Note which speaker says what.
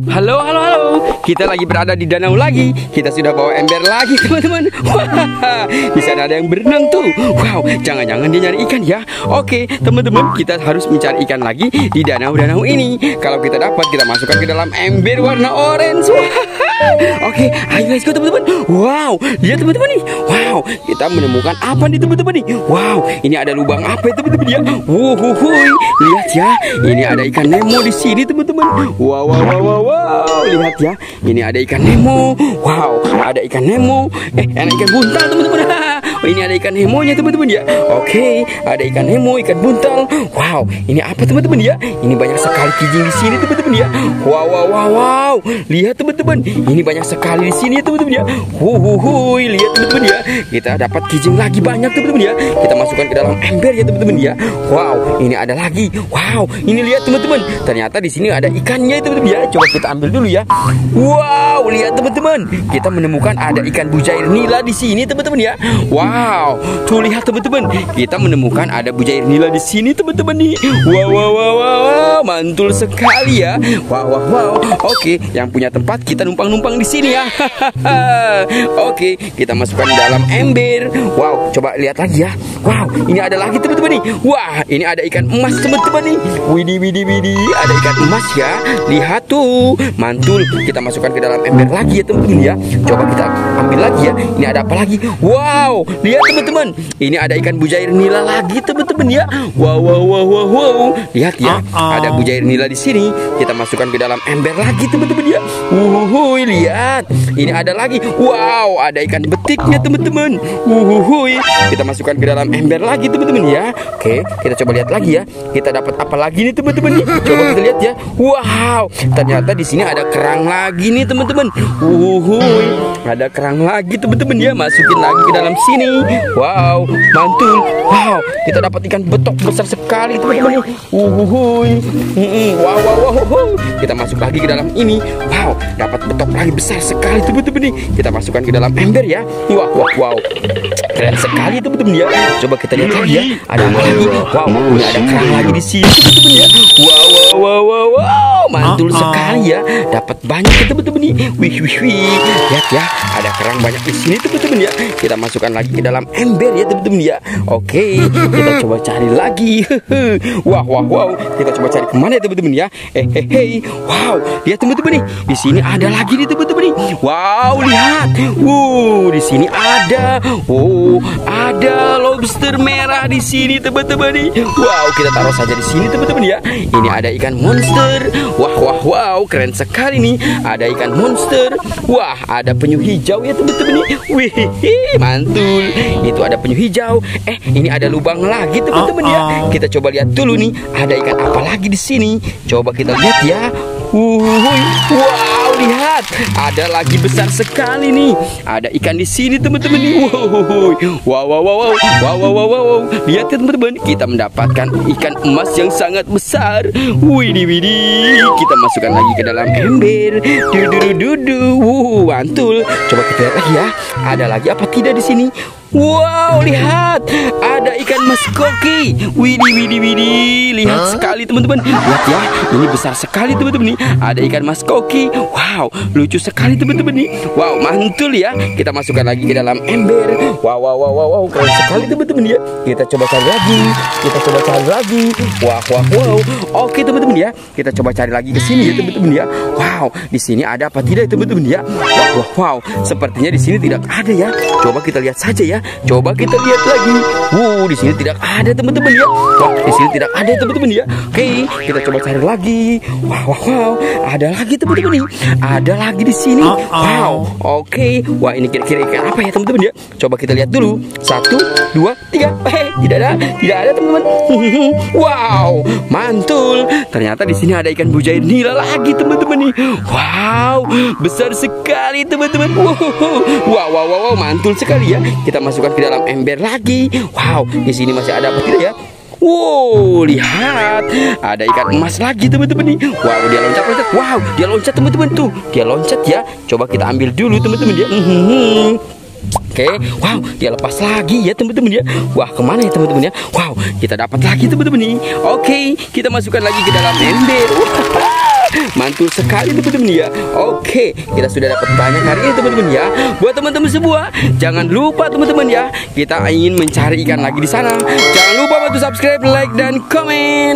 Speaker 1: Halo, halo, halo. Kita lagi berada di danau lagi. Kita sudah bawa ember lagi, teman-teman. Wah, di sana ada yang berenang tuh. Wow, jangan-jangan dia nyari ikan ya. Oke, teman-teman, kita harus mencari ikan lagi di danau-danau ini. Kalau kita dapat, kita masukkan ke dalam ember warna orange. Oke, ayo let's go, teman-teman. Wow, lihat teman-teman nih. Wow, kita menemukan apa nih, teman-teman nih? Wow, ini ada lubang apa ya, teman-teman ya? Wuhuhui, lihat ya. Ini ada ikan Nemo di sini, teman-teman. Wow, wow, wow, wow, wow. Lihat ya. Ini ada ikan Nemo. Wow, ada ikan Nemo. Ada ikan buntal, teman-teman. Ini ada ikan Nemonya, teman-teman ya. Oke, ada ikan Nemo, ikan buntal. Wow, ini apa, teman-teman ya? Ini banyak sekali kijing di sini, teman-teman ya. Wow, wow, wow, wow. Lihat, teman-teman. Ini banyak sekali di sini, teman-teman ya. Wuhuhui, lihat, teman-teman ya. Kita dapat kijing lagi banyak, teman-teman ya. Kita masukkan ke dalam ember ya, teman-teman ya. Wow, ini ada lagi. Wow, ini lihat, teman-teman. Ternyata di sini ada ikannya, teman-teman ya. Coba kita ambil dulu ya. Wow, lihat, teman-teman. Kita menemukan ada ikan bujair nila di sini, teman-teman ya. Wow, tuh lihat, teman-teman. Kita menemukan ada bujair nila di sini, teman-teman nih. Wow, wow, wow, wow, mantul sekali ya. Wow, wow, wow. Oke, yang punya tempat kita numpang-numpang di sini ya. Oke, kita masukkan dalam ember. Wow, coba lihat lagi ya. Wow, ini ada lagi, teman-teman nih. Wah, ini ada ikan emas, teman-teman nih. Widih, widih, widih. Ada ikan emas ya. Lihat tuh, mantul. Kita masukkan ke dalam ember lagi ya, teman-teman ya. Coba kita ambil lagi ya. Ini ada apa lagi? Wow, lihat, teman-teman. Ini ada ikan bujair nila lagi, teman-teman ya. Wow, wow, wow, wow, wow. Lihat ya, ada bujair nila di sini. Kita masukkan ke dalam ember lagi, teman-teman ya. Wuhuhui, lihat. Ini ada lagi. Wow, ada ikan betiknya, teman-teman. Wuhuhui. Kita masukkan ke dalam ember lagi, teman-teman ya. Oke, kita coba lihat lagi ya. Kita dapat apa lagi nih, teman-teman nih? Coba kita lihat ya. Wow, ternyata di sini ada kerang lagi nih, teman-teman. Wuhuhui. Ada kerang lagi, teman-teman ya. Masukin lagi ke dalam sini. Wow, mantul. Wow, kita dapat ikan betok besar sekali, teman-teman. Wuhuhui. Wow, wow, wow, wow. Kita masuk lagi ke dalam ini. Wow, dapat betok lagi besar sekali, teman-teman nih. Kita masukkan ke dalam ember ya. Wow, wow, wow. Keren sekali, teman-teman ya. Coba kita lihat lagi ya. Ada apa lagi? Wow, ini ada kerang lagi di sini, teman-teman ya. Wow, wow, wow, wow, wow. Mantul sekali ya. Dapat banyak ya, teman-teman nih. Wih, wih, wih. Lihat ya, ada kerang banyak di sini, teman-teman ya. Kita masukkan lagi ke dalam ember ya, teman-teman ya. Oke, kita coba cari lagi. Wah, wah, wow. Kita coba cari kemana ya, teman-teman ya. Wow, lihat, teman-teman nih. Di sini ada lagi nih, teman-teman nih. Wow, lihat. Di sini ada. Ada lobster merah di sini, teman-teman nih. Wow, kita taruh saja di sini, teman-teman ya. Ini ada ikan monster. Wah, wah, wow, keren sekali nih. Ada ikan monster. Wah, ada penyu hijau ya, teman-teman nih. Wih, mantul. Itu ada penyu hijau. Ini ada lubang lagi, teman-teman ya. Kita coba lihat dulu nih. Ada ikan apa lagi di sini? Coba kita lihat ya. Wow, lihat. Ada lagi besar sekali nih. Ada ikan di sini, teman-teman nih. Wow, wow, wow, wow. Wow, wow, wow, wow. Lihat ya, teman-teman. Kita mendapatkan ikan emas yang sangat besar. Widih, widih. Kita masukkan lagi ke dalam ember. Mantul. Coba kita lihat lagi ya. Ada lagi apa tidak di sini? Wow, lihat. Ada ikan mas koki. Widih, widih, widih. Lihat sekali, teman-teman. Lihat ya, ini besar sekali, teman-teman nih. Ada ikan mas koki. Wow, lucu sekali, teman-teman nih. Wow, mantul ya. Kita masukkan lagi ke dalam ember. Wow, wow, wow, wow, wow. Keren sekali, teman-teman ya. Kita coba cari lagi. Kita coba cari lagi. Wah, wah, wow. Oke, teman-teman ya. Kita coba cari lagi ke sini ya, teman-teman ya. Wow, di sini ada apa tidak, teman-teman ya? Wah, wah, wow. Sepertinya di sini tidak ada ya. Coba kita lihat saja ya. Coba kita lihat lagi. Di sini tidak ada, teman-teman ya. Wah, di sini tidak ada, teman-teman ya. Oke, kita coba cari lagi. Wah, wah, wow. Ada lagi, teman-teman nih. Ada lagi di sini. Wow. Oke. Wah, ini kira-kira ikan apa ya, teman-teman ya? Coba kita lihat dulu. 1, 2, 3. Tidak ada. Tidak ada, teman-teman. Wow, mantul. Ternyata di sini ada ikan bujair nila lagi, teman-teman nih. Wow, besar sekali, teman-teman. Wow, wow, wow, wow, mantul sekali ya. Kita masukkan ke dalam ember lagi. Wow, di sini masih ada apa tidak ya? Wow, lihat. Ada ikan emas lagi, teman-teman nih. Wow, dia loncat-loncat. Wow, dia loncat, teman-teman tuh. Dia loncat ya. Coba kita ambil dulu, teman-teman ya. Oke, wow, dia lepas lagi ya, teman-teman ya. Wah, kemana ya, teman-teman ya? Wow, kita dapat lagi, teman-teman nih. Oke, kita masukkan lagi ke dalam ember. mantul sekali teman-teman ya. Oke, kita sudah dapat banyak hari ini teman-teman ya. Buat teman-teman semua, jangan lupa teman-teman ya, kita ingin mencari ikan lagi di sana. Jangan lupa bantu subscribe, like, dan komen.